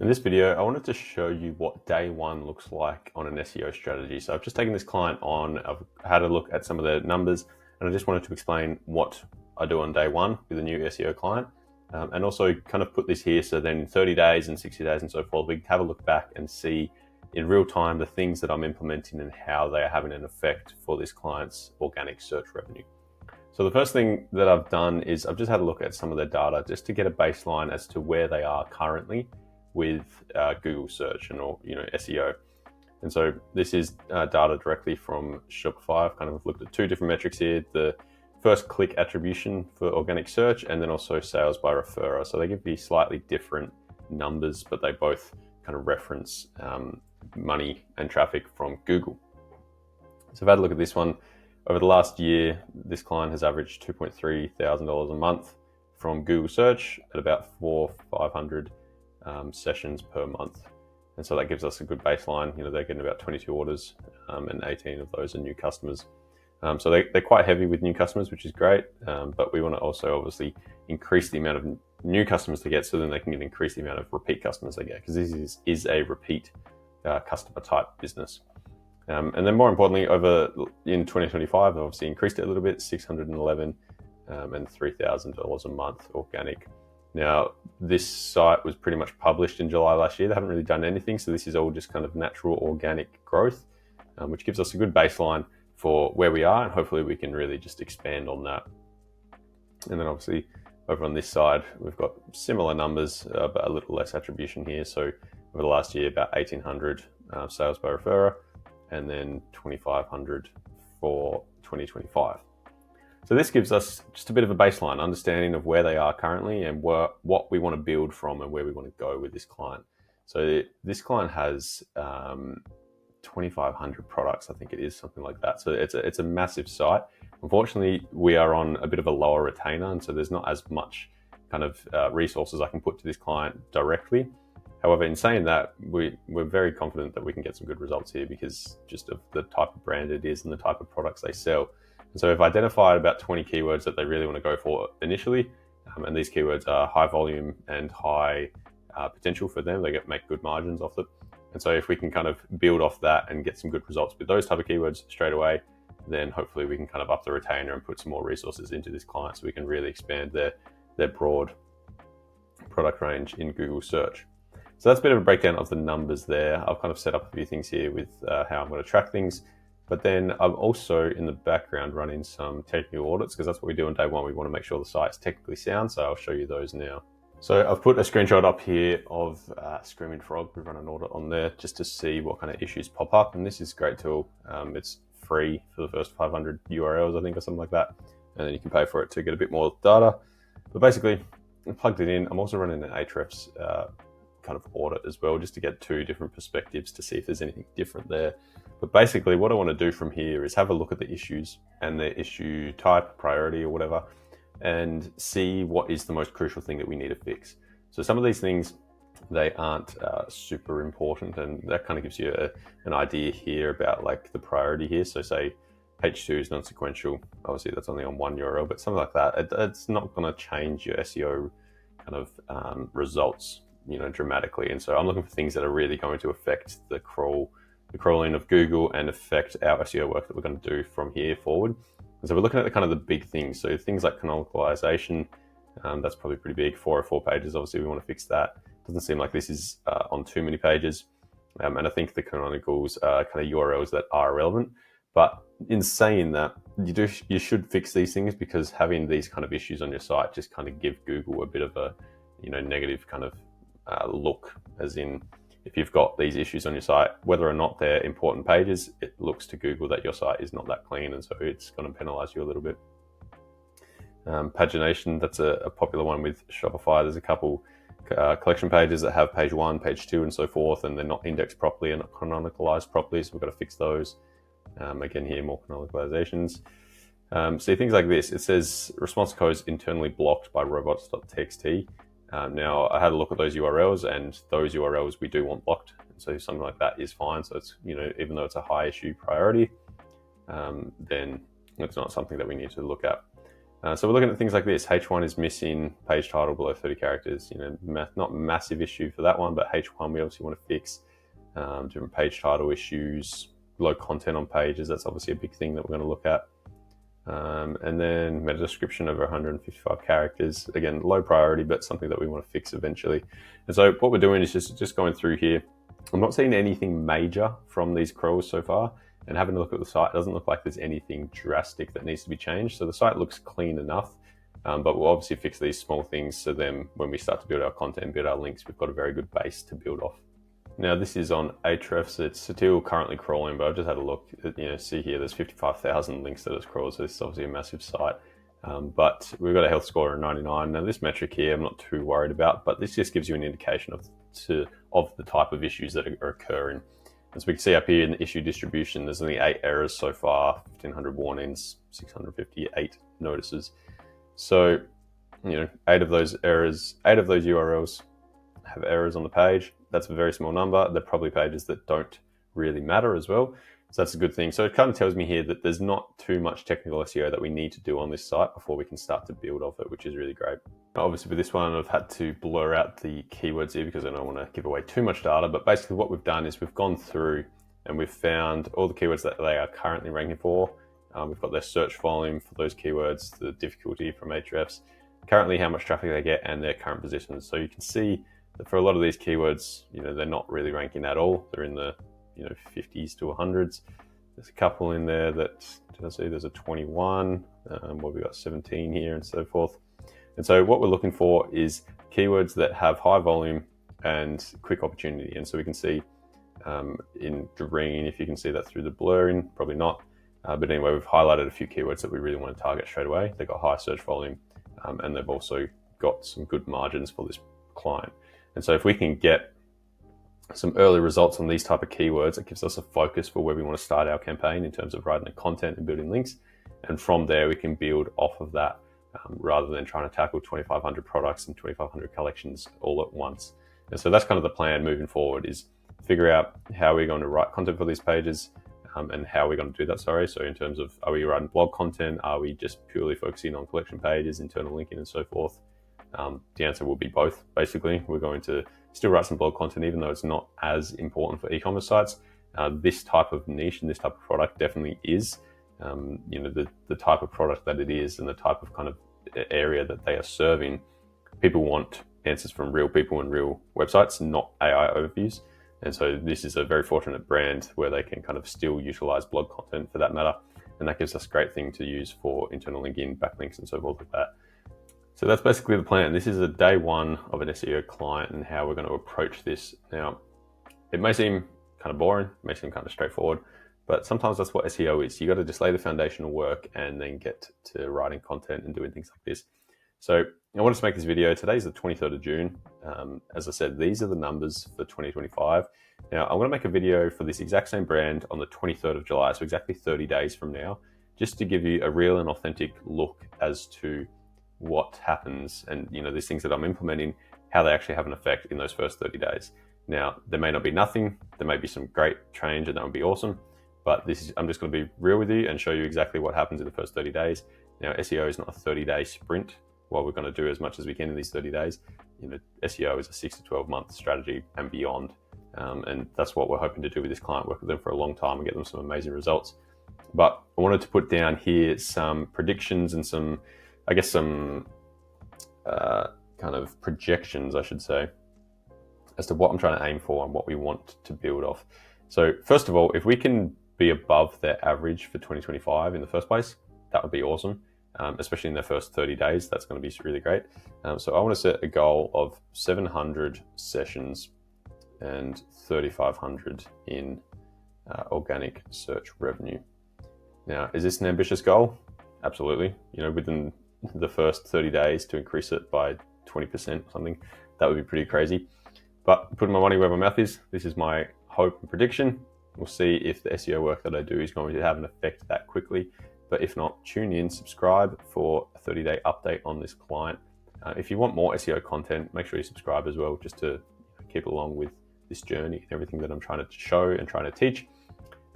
In this video, I wanted to show you what day one looks like on an SEO strategy. So I've just taken this client on, I've had a look at some of their numbers, and I just wanted to explain what I do on day one with a new SEO client, and also kind of put this here so then 30 days and 60 days and so forth, we can have a look back and see in real time the things that I'm implementing and how they are having an effect for this client's organic search revenue. So the first thing that I've done is I've just had a look at some of their data just to get a baseline as to where they are currently with Google search and SEO. And so this is data directly from Shopify. I've kind of looked at two different metrics here: the first click attribution for organic search, and then also sales by referrer. So they give me slightly different numbers, but they both kind of reference money and traffic from Google. So I've had a look at this one. Over the last year, this client has averaged $2.3 thousand a month from Google search at about 500 sessions per month. And so that gives us a good baseline. They're getting about 22 orders, and 18 of those are new customers. So they're quite heavy with new customers, which is great. But we want to also obviously increase the amount of new customers they get, so then they can increase the amount of repeat customers they get, because this is a repeat customer type business. And then more importantly, over in 2025, I've obviously increased it a little bit, 611 and $3,000 a month organic. Now, this site was pretty much published in July last year. They haven't really done anything, so this is all just kind of natural organic growth, which gives us a good baseline for where we are, and hopefully we can really just expand on that. And then obviously over on this side, we've got similar numbers, but a little less attribution here. So over the last year, about 1,800 sales by referrer, and then 2,500 for 2025. So this gives us just a bit of a baseline understanding of where they are currently and what we want to build from and where we want to go with this client. So this client has 2,500 products, I think it is, something like that. So it's a massive site. Unfortunately, we are on a bit of a lower retainer, and so there's not as much kind of resources I can put to this client directly. However, in saying that, we're very confident that we can get some good results here because just of the type of brand it is and the type of products they sell. And so we've identified about 20 keywords that they really want to go for initially. And these keywords are high volume and high potential for them. They make good margins off it. And so if we can kind of build off that and get some good results with those type of keywords straight away, then hopefully we can kind of up the retainer and put some more resources into this client so we can really expand their broad product range in Google search. So that's a bit of a breakdown of the numbers there. I've kind of set up a few things here with how I'm going to track things. But then I'm also in the background running some technical audits, because that's what we do on day one. We want to make sure the site's technically sound. So I'll show you those now. So I've put a screenshot up here of Screaming Frog. We've run an audit on there just to see what kind of issues pop up. And this is a great tool. It's free for the first 500 URLs, I think, or something like that. And then you can pay for it to get a bit more data. But basically, I plugged it in. I'm also running an Ahrefs kind of audit as well, just to get two different perspectives to see if there's anything different there. But basically what I want to do from here is have a look at the issues and the issue type, priority or whatever, and see what is the most crucial thing that we need to fix. So some of these things, they aren't super important, and that kind of gives you an idea here about like the priority here. So say page 2 is non-sequential. Obviously that's only on one URL, but something like that, it's not going to change your SEO kind of results dramatically. And so I'm looking for things that are really going to affect the crawling of Google and affect our SEO work that we're going to do from here forward. And so we're looking at the kind of the big things. So things like canonicalization, that's probably pretty big. 404 pages, obviously we want to fix that. Doesn't seem like this is on too many pages. And I think the canonicals are kind of URLs that are relevant. But in saying that, you should fix these things, because having these kind of issues on your site just kind of give Google a bit of a negative kind of look, as in if you've got these issues on your site, whether or not they're important pages, it looks to Google that your site is not that clean, and so it's going to penalize you a little bit. Pagination, that's a popular one with Shopify. There's a couple collection pages that have page 1, page 2 and so forth, and they're not indexed properly and not canonicalized properly, so we've got to fix those. Again here, more canonicalizations. See things like this. It says response codes internally blocked by robots.txt. Now I had a look at those URLs, and those URLs we do want blocked. So something like that is fine. So it's, even though it's a high issue priority, then it's not something that we need to look at. So we're looking at things like this. H1 is missing page title below 30 characters. Not massive issue for that one, but H1 we obviously want to fix. Different page title issues, low content on pages. That's obviously a big thing that we're going to look at. And then meta description over 155 characters. Again, low priority, but something that we want to fix eventually. And so what we're doing is just going through here. I'm not seeing anything major from these crawls so far. And having a look at the site, it doesn't look like there's anything drastic that needs to be changed. So the site looks clean enough, but we'll obviously fix these small things. So then when we start to build our content, build our links, we've got a very good base to build off. Now this is on Ahrefs. It's still currently crawling, but I've just had a look. See here, there's 55,000 links that it's crawled. So this is obviously a massive site. But we've got a health score of 99. Now this metric here, I'm not too worried about, but this just gives you an indication of the type of issues that are occurring. As we can see up here in the issue distribution, there's only 8 errors so far, 1,500 warnings, 658 notices. So, 8 of those errors, 8 of those URLs have errors on the page. That's a very small number. They're probably pages that don't really matter as well. So that's a good thing. So it kind of tells me here that there's not too much technical SEO that we need to do on this site before we can start to build off it, which is really great. Obviously with this one, I've had to blur out the keywords here because I don't want to give away too much data, but basically what we've done is we've gone through and we've found all the keywords that they are currently ranking for. We've got their search volume for those keywords, the difficulty from Ahrefs, currently how much traffic they get, and their current positions. So you can see that for a lot of these keywords, they're not really ranking at all. They're in the 50s to 100s. There's a couple in there that, did I see there's a 21, where we got 17 here and so forth. And so what we're looking for is keywords that have high volume and quick opportunity. And so we can see in green, if you can see that through the blurring, probably not. But anyway, we've highlighted a few keywords that we really want to target straight away. They've got high search volume, and they've also got some good margins for this client. And so if we can get some early results on these type of keywords, it gives us a focus for where we want to start our campaign in terms of writing the content and building links. And from there, we can build off of that rather than trying to tackle 2,500 products and 2,500 collections all at once. And so that's kind of the plan moving forward, is figure out how we're going to write content for these pages and how we're going to do that, So in terms of, are we writing blog content? Are we just purely focusing on collection pages, internal linking and so forth? The answer will be both, basically. We're going to still write some blog content, even though it's not as important for e-commerce sites. This type of niche and this type of product definitely is. The type of product that it is and the type of kind of area that they are serving. People want answers from real people and real websites, not AI overviews. And so this is a very fortunate brand where they can kind of still utilize blog content for that matter. And that gives us a great thing to use for internal linking, backlinks and so forth like that. So that's basically the plan. This is a day one of an SEO client and how we're going to approach this. Now, it may seem kind of boring, it may seem kind of straightforward, but sometimes that's what SEO is. You got to just lay the foundational work and then get to writing content and doing things like this. So I wanted to make this video. Today's the 23rd of June. As I said, these are the numbers for 2025. Now, I'm going to make a video for this exact same brand on the 23rd of July, so exactly 30 days from now, just to give you a real and authentic look as to what happens and, these things that I'm implementing, how they actually have an effect in those first 30 days. Now, there may not be nothing. There may be some great change and that would be awesome. But I'm just going to be real with you and show you exactly what happens in the first 30 days. Now, SEO is not a 30-day sprint. While we're going to do as much as we can in these 30 days, SEO is a 6 to 12 month strategy and beyond. And that's what we're hoping to do with this client, work with them for a long time and get them some amazing results. But I wanted to put down here some predictions and some kind of projections, I should say, as to what I'm trying to aim for and what we want to build off. So first of all, if we can be above their average for 2025 in the first place, that would be awesome. Especially in their first 30 days, that's going to be really great. So I want to set a goal of 700 sessions and 3,500 in organic search revenue. Now, is this an ambitious goal? Absolutely. Within the first 30 days to increase it by 20% or something, that would be pretty crazy. But putting my money where my mouth is, this is my hope and prediction. We'll see if the SEO work that I do is going to have an effect that quickly. But if not, tune in, subscribe for a 30-day update on this client. If you want more SEO content, make sure you subscribe as well, just to keep along with this journey and everything that I'm trying to show and trying to teach.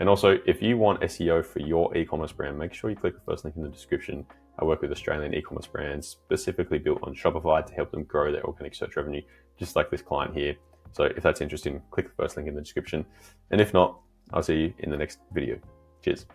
And also, if you want SEO for your e-commerce brand, make sure you click the first link in the description I work with Australian e-commerce brands specifically built on Shopify to help them grow their organic search revenue, just like this client here. So if that's interesting, click the first link in the description. And if not, I'll see you in the next video. Cheers.